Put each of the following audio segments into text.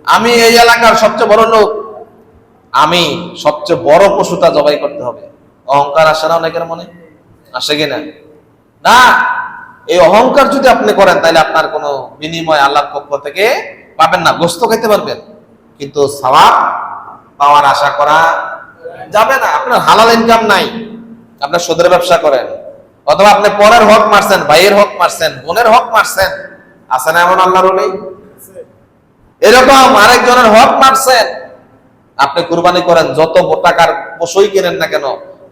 আমি এই এলাকার সবচেয়ে বড় লোক, আমি সবচেয়ে বড় পশুটা জবাই করতে হবে। অহংকার আসে না অনেকের মনে? আসে কিনা? না, এই অহংকার যদি আপনি করেন তাহলে আপনার কোনো বিনিময় আল্লাহর পক্ষ থেকে পাবেন না। গোস্ত খেতে পারবেন কিন্তু সওয়াব পাওয়ার আশা করা যাবে না। আপনার হালাল ইনকাম নাই, আপনার সুদের ব্যবসা করেন, অথবা আপনি পরের হক মারছেন, ভাইয়ের হক মারছেন, বোনের হক মারছেন, আছে না এমন আল্লাহর ওলি? এরকম আরেকজনের হক মারছেন, আপনি কুরবানি করেন, যত টাকার পশুই কেনেন না কেন,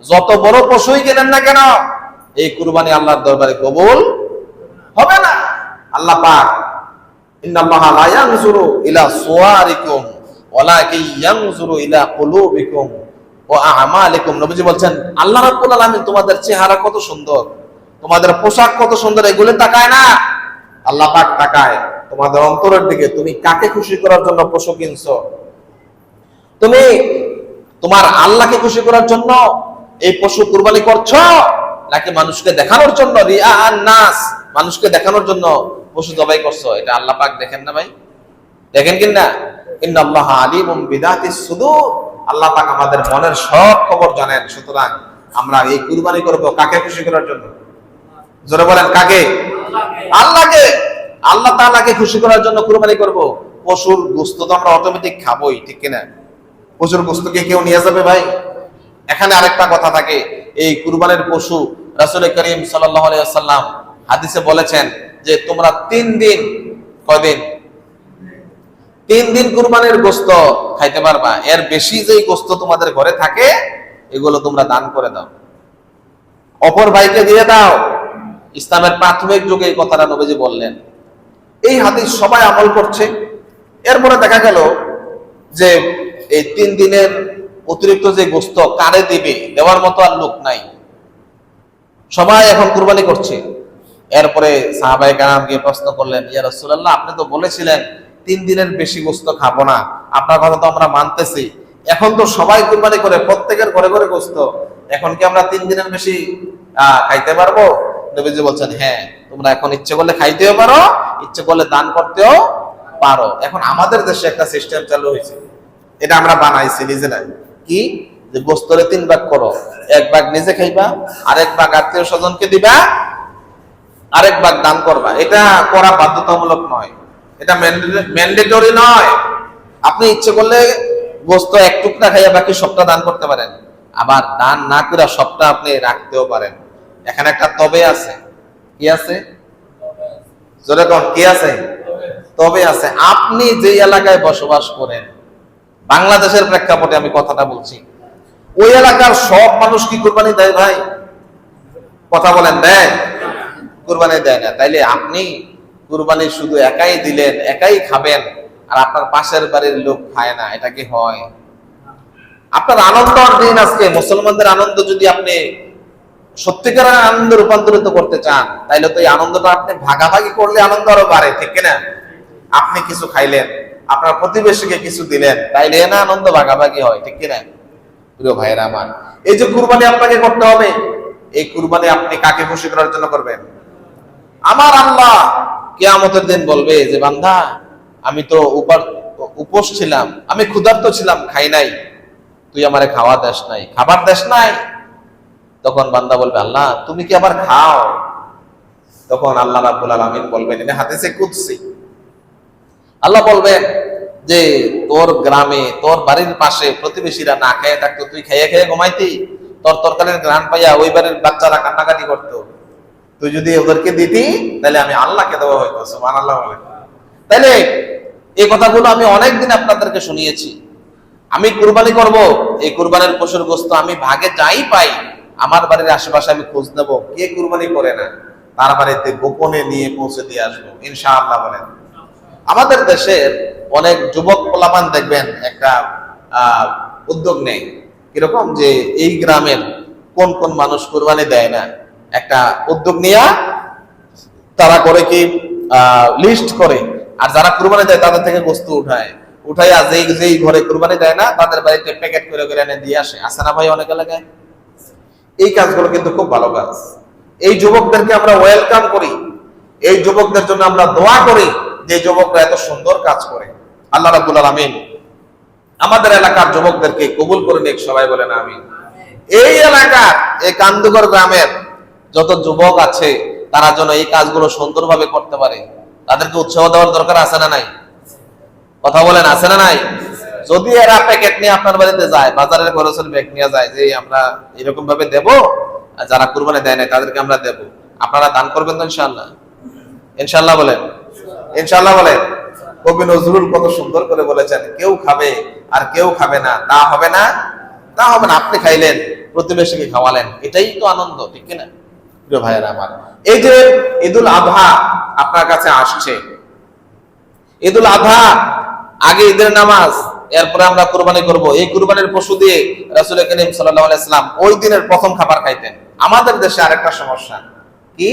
যত বড় পশুই কেনেন না কেন, এই কুরবানি আল্লাহর দরবারে কবুল হবে না। আল্লাহ পাক ইন্নাল্লাহা লা ইয়ানজুরু ইলা সুওয়ারিকুম ওয়ালাকিন ইয়ানজুরু ইলা কুলুবিকুম ওয়া আমালিকুম। নবীজি বলছেন আল্লাহ রাব্বুল আলামিন তোমাদের চেহারা কত সুন্দর, তোমাদের পোশাক কত সুন্দর, এগুলো তাকায় না। আল্লাহ পাক তাকায় তোমাদের অন্তরের দিকে। তুমি কাকে খুশি করার জন্য পশু কিনছো? তুমি তোমার আল্লাহকে খুশি করার জন্য এই পশু কুরবানি করছো, নাকি মানুষকে দেখানোর জন্য, রিয়া আন নাস, মানুষকে দেখানোর জন্য পশু জবাই করছো? এটা আল্লাহ পাক দেখেন না ভাই? দেখেন কিনা? ইন্নাল্লাহা আলিমুম বিযাতিস সুদূর। আল্লাহ পাক আমাদের মনের সব খবর জানেন। সুতরাং আমরা এই কুরবানি করব কাকে খুশি করার জন্য? জোরে বলেন কাকে? আল্লাহকে। আল্লাহ তাআলাকে খুশি করার জন্য কুরবানি করব। পশুর গোশত তো আমরা অটোমেটিক খাবোই, ঠিক কিনা? পশুর গোশত কে কেউ নিয়ে যাবে ভাই? এখানে আরেকটা কথা থাকে, এই কুরবানির পশু রাসূল করিম সাল্লাল্লাহু আলাইহি ওয়াসাল্লাম হাদিসে বলেছেন যে তোমরা 3 দিন, কয়দিন? 3 দিন কুরবানির গোশত খাইতে পারবা। এর বেশি যেই গোশত তোমাদের ঘরে থাকে এগুলো তোমরা দান করে দাও, অপর ভাইকে দিয়ে দাও। ইসলামের প্রাথমিক যুগে এই কথাটা নবীজি বললেন। এই হাদিস সবাই আমল করছে। এরপরে দেখা গেল যে এই 3 দিনের অতিরিক্ত যে গোশত কারে দিবে, দেওয়ার মতো আর লোক নাই, সবাই এখন কুরবানি করছে। এরপরে সাহাবায়ে কেরাম গিয়ে প্রশ্ন করলেন, ইয়া রাসূলুল্লাহ আপনি তো বলেছিলেন 3 দিনের বেশি গোশত খাবো না, আপনার কথা তো আমরা মানতেছি, এখন তো সবাই কুরবানি করে, প্রত্যেকের ঘরে ঘরে গোশত, এখন কি আমরা 3 দিনের বেশি খাইতে পারবো? নবীজি বলছেন হ্যাঁ, তোমরা এখন ইচ্ছে করলে খাইতেও পারো, ইচ্ছে করলে দান করতেও পারো। এখন আমাদের দেশে একটা সিস্টেম চালু হয়েছে, এটা আমরা বানাইছি নিজেরা। কি? যে গোশতরে 3 ভাগ করো, 1 ভাগ নিজে খাইবা, আরেক ভাগ আত্মীয় স্বজনকে দিবা, আরেক ভাগ দান করবা। এটা করা বাধ্যতামূলক নয়, এটা ম্যান্ডেটরি নয়। আপনি ইচ্ছে করলে গোশত 1 টুকরা খাইয়া বাকি সবটা দান করতে পারেন, আবার দান না করে সবটা আপনি রাখতেও পারেন। এখানে একটা তবে আছে। কি আছে? জোরে কোন কি আছে? তবে আছে। আপনি যে এলাকায় বসবাস করেন, বাংলাদেশের প্রেক্ষাপটে আমি কথাটা বলছি, ওই এলাকার সব মানুষ কি কুরবানি দেয় ভাই? কথা বলেন, দেয়? কুরবানি দেয় না। তাইলে আপনি কুরবানি শুধু একাই দিলেন, একাই খাবেন, আর আপনার পাশের বাড়ির লোক খায় না, এটা কি হয়? আপনার আনন্দর দিন আজকে, মুসলমানদের আনন্দ যদি আপনি সত্যিকার আনন্দ রূপান্তরিত করতে চান, তাইলে তো এই আনন্দটা আপনি ভাগাভাগি করলে আনন্দ আরো বাড়ে, ঠিক কিনা? আপনি কিছু খাইলেন, আপনার প্রতিবেশীকে কিছু দিলেন, তাইলে না আনন্দ ভাগাভাগি হয়, ঠিক কিনা? প্রিয় ভাইয়েরা আমার, এই যে কুরবানি আপনাকে করতে হবে, এই কুরবানি আপনি কাকে খুশি করার জন্য করবেন? আমার আল্লাহ কিয়ামতের দিন বলবে যে বান্দা আমি তো উপোস ছিলাম, আমি ক্ষুধার্ত ছিলাম, খাই নাই, তুই আমারে খাওয়া দেশ নাই, খাবার দেশ নাই। তখন বান্দা বলবে আল্লাহ তুমি কি আবার খাও? তখন আল্লাহ রাব্বুল আলামিন বলবেন, এটা হাদিসে কুদসি, আল্লাহ বলবেন যে তোর গ্রামে, তোর বাড়ির পাশে প্রতিবেশীরা না খেয়ে থাকতো, তুই খেয়ে খেয়ে ঘুমাইতি, তোর তরকারির ঘ্রাণ পাইয়া ওই বাড়ির বাচ্চারা কান্নাকাটি করতো, তুই যদি ওদেরকে দিতি তাহলে আমি আল্লাহকে দেওয়া হইতো। সুবহানাল্লাহ বলেন। তাইলে এই কথাগুলো আমি অনেকদিন আপনাদেরকে শুনিয়েছি। আমি কুরবানি করব, এই কুরবানির পশুর গোশত আমি ভাগে যাই পাই, আমার বাড়ির আশেপাশে আমি খোঁজ নেব কে কুরবানি করে না, তার বাড়িতে গোপনে নিয়ে পৌঁছে দিয়ে আসবো ইনশাআল্লাহ বলেন। আমাদের দেশের অনেক যুবক পোলাপান দেখবেন একটা উদ্যোগ নেই, কিরকম যে এই গ্রামের কোন কোন মানুষ কুরবানি দেয় না, একটা উদ্যোগ নিয়ে তারা করে কি লিস্ট করে, আর যারা কুরবানি দেয় তাদের থেকে গোশত উঠায় যেই ঘরে কুরবানি দেয় না তাদের বাড়িতে প্যাকেট করে করে এনে দিয়ে আসে। আসে না ভাই অনেক এলাকায়? এই কাজগুলো কিন্তু খুব ভালো কাজ। এই যুবকদেরকে আমরা ওয়েলকাম করি, এই যুবকদের জন্য আমরা দোয়া করি যে যুবকরা এত সুন্দর কাজ করে। আল্লাহ রাব্বুল আলামিন আমাদের এলাকার যুবকদেরকে কবুল করে নিক, সবাই বলেন আমিন। এই এলাকার এই কান্দুগর গ্রামের যত যুবক আছে তারা যেন এই কাজগুলো সুন্দরভাবে করতে পারে, তাদেরকে উৎসাহ দেওয়ার দরকার আছে না নাই? কথা বলেন, আছে না নাই? যদি এরা প্যাকেট নিয়ে আপনার বাড়িতে যায়, বাজারের খরচের ব্যাগ নিয়ে যায় যে আমরা এরকম ভাবে দেব, আর যারা কুরবানি দেয় না তাদেরকে আমরা দেব, আপনারা দান করবেন তো ইনশাআল্লাহ? ইনশাআল্লাহ বলেন, ইনশাআল্লাহ বলেন। কবি নজরুল কত সুন্দর করে বলেছেন, কেউ খাবে আর কেউ খাবে না, তা হবে না, তা হবে না। আপনি খাইলেন, প্রতিবেশীকে খাওয়ালেন, এটাই তো আনন্দ, ঠিক কিনা? প্রিয় ভাইয়েরা আমার, এই যে ঈদুল আযহা আপনার কাছে আসছে, ঈদুল আযহা আগে ঈদের নামাজ, এরপরে আমরা কুরবানি করব। এই কুরবানির পশু দিয়ে রাসূল করিম সাল্লাল্লাহু আলাইহি সাল্লাম ওই দিনের প্রথম খাবার খাইতেন। আমাদের দেশে আরেকটা সমস্যা কি,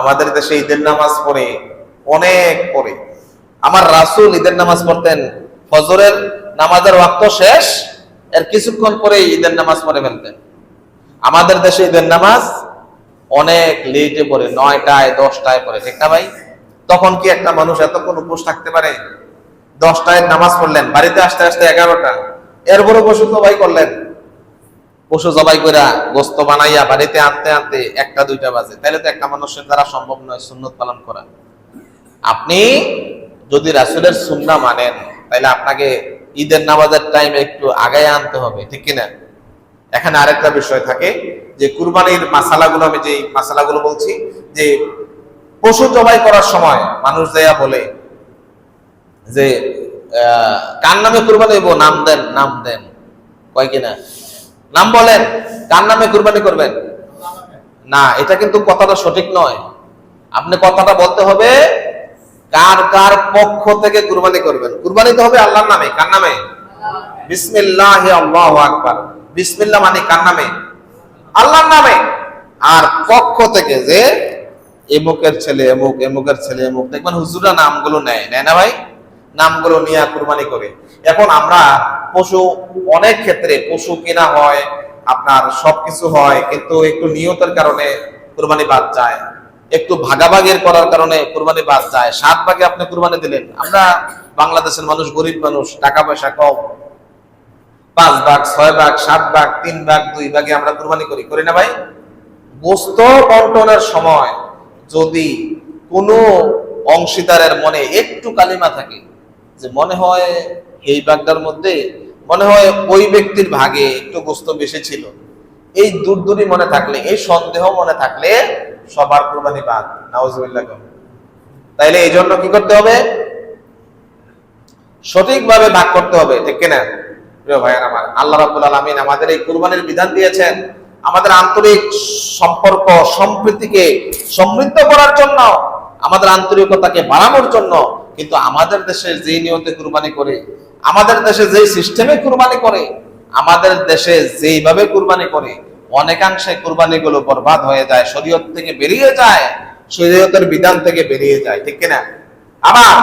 আমাদের দেশে ঈদের নামাজ পড়ে অনেক পরে। আমার রাসূল ঈদের নামাজ পড়তেন, ফজরের নামাজের ওয়াক্ত শেষ, এর কিছুক্ষণ পরে ঈদের নামাজ পড়ে ফেলতেন। আমাদের দেশে ঈদের নামাজ অনেক লেটে পড়ে, 9টায় 10টায় পড়ে, ঠিক না ভাই? তখন কি একটা মানুষ এতক্ষণ উপোস থাকতে পারে? 10টায় নামাজ পড়লেন, বাড়িতে আসতে আসতে 11টা, এরপরে পশু জবাই করলেন, পশু জবাই করে গোস্ত বানাইয়া বাড়িতে আনতে আনতে 1টা 2টা বাজে। তাহলে তো একটা মানুষের দ্বারা সম্ভব নয় সুন্নত পালন করা। আপনি যদি রাসূলের সুন্নাহ মানেন, তাহলে আপনাকে ঈদের নামাজের টাইম একটু আগায় আনতে হবে, ঠিক কিনা? এখানে আরেকটা বিষয় থাকে যে কুরবানির মাসালাগুলো, আমি যে মাসালাগুলো বলছি, যে পশু জবাই করার সময় মানুষ যাইয়া বলে যে কার নামে কুরবানি দেব, নাম দেন, নাম দেন, কয় কিনা? নাম বলেন, কার নামে কুরবানি করবেন? না, এটা কিন্তু কথাটা সঠিক নয়। আপনি কথাটা বলতে হবে কার কার পক্ষ থেকে কুরবানি করবেন। কুরবানি তো হবে আল্লাহর নামে। কার নামে? বিসমিল্লাহি আল্লাহু আকবার। বিসমিল্লাহ মানে কার নামে? আল্লাহর নামে। আর পক্ষ থেকে যে এমুকের ছেলে এমুক, এমুকের ছেলে এমুক, দেখবেন হুজুররা নামগুলো নেয় না ভাই? নামগুলো নিয়ে কুরবানি করে। এখন আমরা পশু, অনেক ক্ষেত্রে পশু কেনা হয়, আপনার সবকিছু হয়, কিন্তু একটু নিয়তের কারণে কুরবানি বাদ যায়, একটু ভাগাভাগির করার কারণে কুরবানি বাদ যায়। 7 ভাগে আপনি কুরবানি দিলেন। আমরা বাংলাদেশের মানুষ গরিব মানুষ, টাকা পয়সা কম, 5 ভাগ, 6 ভাগ, 7 ভাগ, 3 ভাগ, 2 ভাগে আমরা কুরবানি করি না ভাই? গোস্ত বন্টনের সময় যদি কোনো অংশীদারের মনে একটু কালিমা থাকে যে মনে হয় এই ভাগটার মধ্যে মনে হয় ওই ব্যক্তির ভাগে একটু গোস্ত বেশি ছিল, এই দূরদূরি মনে থাকলে, এই সন্দেহ মনে থাকলে সবার কুরবানি বাদ। নাউজুবিল্লাহ। তাইলে এই জন্য কি করতে হবে? সঠিকভাবে ভাগ করতে হবে, ঠিক কিনা? প্রিয় ভাইয়ের আমার, আল্লাহ রাব্বুল আলামিন আমাদের এই কুরবানির বিধান দিয়েছেন আমাদের আন্তরিক সম্পর্ক সম্প্রীতিকে সমৃদ্ধ করার জন্য, আমাদের আন্তরিকতাকে বাড়ানোর জন্য। কিন্তু আমাদের দেশে যে নিয়তে কুরবানি করে, আমাদের দেশে যে সিস্টেমে কুরবানি করে, আমাদের দেশে যেইভাবে কুরবানি করে, অনেকাংশে কুরবানিগুলো বরবাদ হয়ে যায়, শরীয়ত থেকে বেরিয়ে যায়, শরীয়তের বিধান থেকে বেরিয়ে যায়, ঠিক কিনা? আবার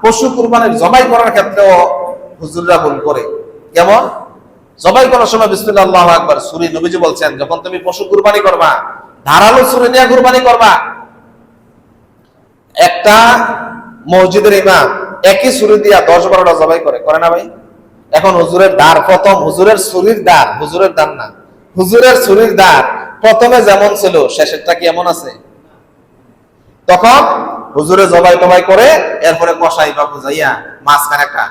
পশু কুরবানির জবাই করার ক্ষেত্রেও হুজুররা ভুল করে। যেমন জবাই করার সময় বিসমিল্লাহ আল্লাহু আকবার ছুরি, নবীজি বলছেন যখন তুমি পশু কুরবানি করবা ধারালো ছুরি নিয়ে কুরবানি করবা। একটা মসজিদের ইমাম একই ছুরি দিয়া 10-12টা জবাই করে না ভাই? এখন হুজুরের দ্বার, প্রথম হুজুরের ছুরির দ্বার, হুজুরের দ্বার না, হুজুরের ছুরির দ্বার প্রথমে যেমন ছিল শেষেরটা কি এমন আছে? তখন হুজুরে জবাই টবাই করে এরপরে কষাই বা বুঝাইয়া মাঝখানে একটা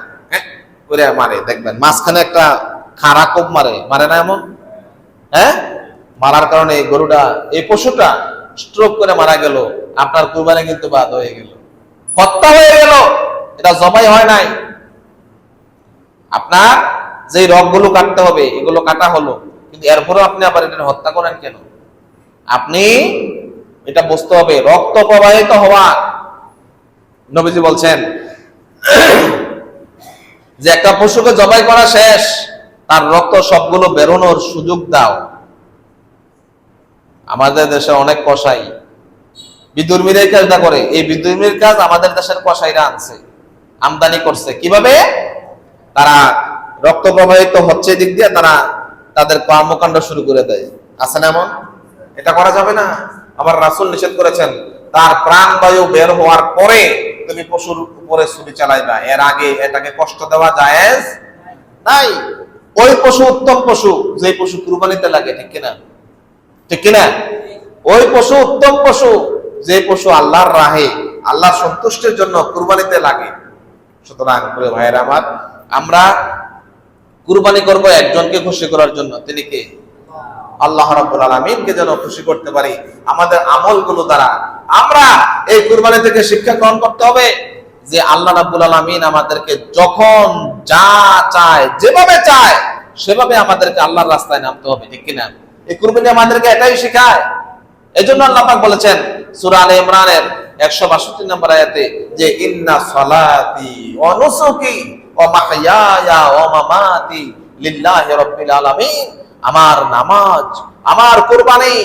করে মারে, দেখবেন মাঝখানে একটা খাড়া কোপ মারে না এমন? হ্যাঁ, মারার কারণে এই গরুটা, এই পশুটা স্ট্রোক করে মারা গেল, আপনার কুরবানি কিন্তু বাদ হয়ে গেল, হত্যা হয়ে গেল, এটা জবাই হয় নাই। আপনার যে রগগুলো কাটতে হবে এগুলো কাটা হলো, কিন্তু এরপরেও আপনি আবার এটা হত্যা করেন কেন? আপনি এটা বুঝতে হবে, রক্ত প্রবাহিত হওয়া। নবীজি বলছেন যে একটা পশুকে জবাই করা শেষ, তার রক্ত সবগুলো বেরোনোর সুযোগ দাও। আমাদের দেশে অনেক কসাই বিদুর্মীর কাজটা করে, এই বিদুর্মীর কাজ আমাদের দেশের কসাইরা আনছে, আমদানি করছে। কিভাবে? তারা রক্ত প্রবাহিত হচ্ছে দিক দিয়ে তারা তাদের কর্মকাণ্ড শুরু করে দেয়। আছে না এমন? এটা করা যাবে না। আমার রাসূল নিষেধ করেছেন, তার প্রাণবায়ু বের হওয়ার পরে তুমি পশুর উপরে ছুরি চালাইবা, এর আগে এটাকে কষ্ট দেওয়া জায়েজ নাই। ওই পশু উত্তম পশু, যে পশু কুরবানিতে লাগে, ঠিক কিনা? ঠিক কিনা? ওই পশু উত্তম পশু, যে পশু আল্লাহর রাহে, আল্লাহর সন্তুষ্টির জন্য কুরবানিতে লাগে। সুতরাং প্রিয় ভাইয়েরা আমার, আমরা কুরবানি করব একজনকে খুশি করার জন্য। তিনি কে? আল্লাহ রাব্বুল আলামিনকে যেন খুশি করতে পারি আমাদের আমলগুলো দ্বারা। আমরা এই কুরবানি থেকে শিক্ষা গ্রহণ করতে হবে যে আল্লাহ রাব্বুল আলামিন আমাদেরকে যখন যা চায়, যেভাবে চায়, সেভাবে আমাদেরকে আল্লাহর রাস্তায় নামতে হবে, ঠিক কিনা? এই কুরবানি আমাদেরকে এটাই শেখায়। এজন্য আল্লাহ পাক বলেছেন সূরা আলে ইমরানের 162 নম্বর আয়াতে যে ইন্না সালাতি ওয়া নুসুকি ওয়া মাহইয়ায়া ওয়া মামাতি লিল্লাহি রাব্বিল আলামিন, আমার নামাজ, আমার কুরবানি,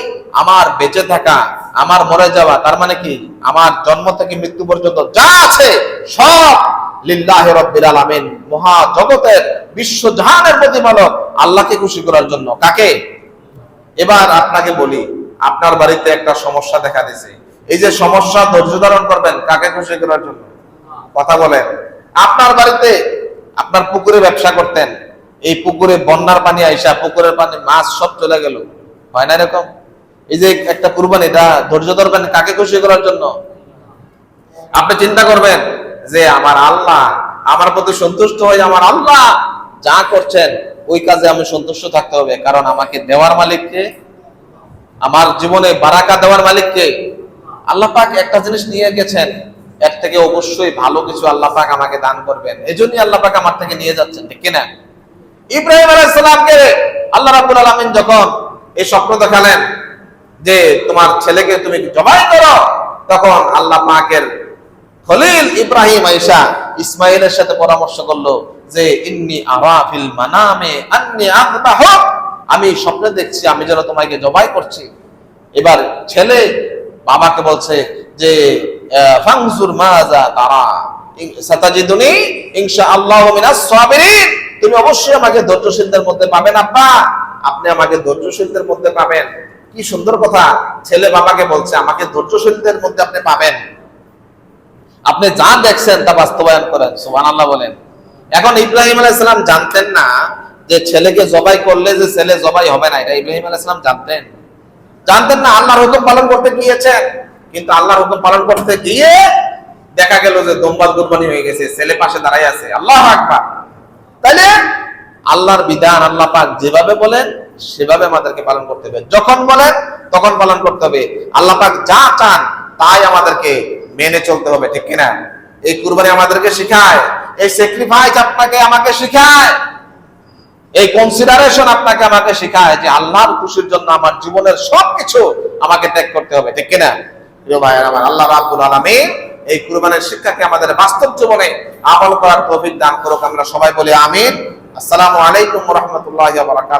আমার বেঁচে থাকা, আমার মরে যাওয়া, তার মানে কি আমার জন্ম থেকে মৃত্যু পর্যন্ত যা আছে সব লিল্লাহি রাব্বিল আলামিন, মহা জগতের বিশ্বজাহানের প্রতিপালক আল্লাহকে খুশি করার জন্য। কাকে? এবার আপনাকে বলি, আপনার বাড়িতে একটা সমস্যা দেখা দিয়েছে, এই যে সমস্যা ধৈর্য ধারণ করবেন কাকে খুশি করার জন্য? কথা বলেন। আপনার বাড়িতে আপনার পুকুরে ব্যবসা করতেন, এই পুকুরে বন্যার পানি আইসা পুকুরের পানি মাছ সব চলে গেল, হয় না এরকম? এই যে একটা কুরবানি, এটা ধৈর্য ধরবেন কাকে খুশি করার জন্য? আপনি চিন্তা করবেন যে আমার আল্লাহ আমার প্রতি সন্তুষ্ট হয়ে, আমার আল্লাহ যা করছেন ওই কাজে আমি সন্তুষ্ট থাকতে হবে, কারণ আমাকে দেওয়ার মালিককে, আমার জীবনে বারাকা দেওয়ার মালিককে। আল্লাহ পাক একটা জিনিস নিয়ে গেছেন, এর থেকে অবশ্যই ভালো কিছু আল্লাহ পাক আমাকে দান করবেন, এজন্যই আল্লাহ পাক আমার থেকে নিয়ে যাচ্ছেন, ঠিক কিনা? ইব্রাহিম আলাইহিস সালামকে আল্লাহ রাব্বুল আলামিন যখন এই স্বপ্ন দেখালেন যে তোমার ছেলেকে তুমি জবাই করো, তখন আল্লাহ পাকের খলিল ইব্রাহিম আয়েশা ইসমাইলের সাথে পরামর্শ করলো যে ইন্নী আরা ফিল মানামে আন্নী আযবাহু, আমি স্বপ্নে দেখছি আমি যেন তোমাকে জবাই করছি। এবার ছেলে বাবাকে বলছে যে ফানজুর মাযা তারা সাতাজিদুনি ইনশাআল্লাহু মিনাস সাবিরিন, তুমি অবশ্যই আমাকে ধৈর্যশীলদের মধ্যে পাবেন আব্বা, আপনি আমাকে ধৈর্যশীলদের মধ্যে পাবেন। কি সুন্দর কথা, ছেলে বাবাকে বলছে আমাকে ধৈর্যশীলদের মধ্যে আপনি পাবেন। আপনি যা দেখছেন তা বাস্তবায়ন করেন, সুবহানাল্লাহ বলেন। এখন ইব্রাহিম আলাইহিস সালাম জানতেন না যে ছেলেকে জবাই করলে যে ছেলে জবাই হবে না, এটা ইব্রাহিম আলাইহিস সালাম জানতেন? জানতেন না। আল্লাহর হুকুম পালন করতে গিয়েছেন, কিন্তু আল্লাহর হুকুম পালন করতে গিয়ে দেখা গেল যে দম্বাল কুরবানি হয়ে গেছে, ছেলে পাশে দাঁড়ায় আছে। আল্লাহু আকবার। তাইলে আল্লাহর বিধান আল্লাহ পাক যেভাবে বলেন সেভাবে আমাদেরকে পালন করতে হবে, যখন বলেন তখন পালন করতে হবে। আল্লাহ পাক যা চান তাই আমাদেরকে মেনে চলতে হবে, ঠিক কিনা? এই কুরবানি আমাদেরকে শেখায়, এই স্যাক্রিফাইস আপনাকে আমাকে শেখায়, এই কনসিডারেশন আপনাকে আমাকে শেখায় যে আল্লাহর খুশির জন্য আমার জীবনের সবকিছু আমাকে ত্যাগ করতে হবে, ঠিক কিনা? প্রিয় ভাইয়েরা আমার, আল্লাহ রাব্বুল আলামিন এই কুরবানির শিক্ষাকে আমাদের বাস্তব জীবনে আমল করার তৌফিক দান করুক। আমরা সবাই বলি আমিন। আসসালামু আলাইকুম ওয়া রাহমাতুল্লাহি ওয়া বারাকাতুহু।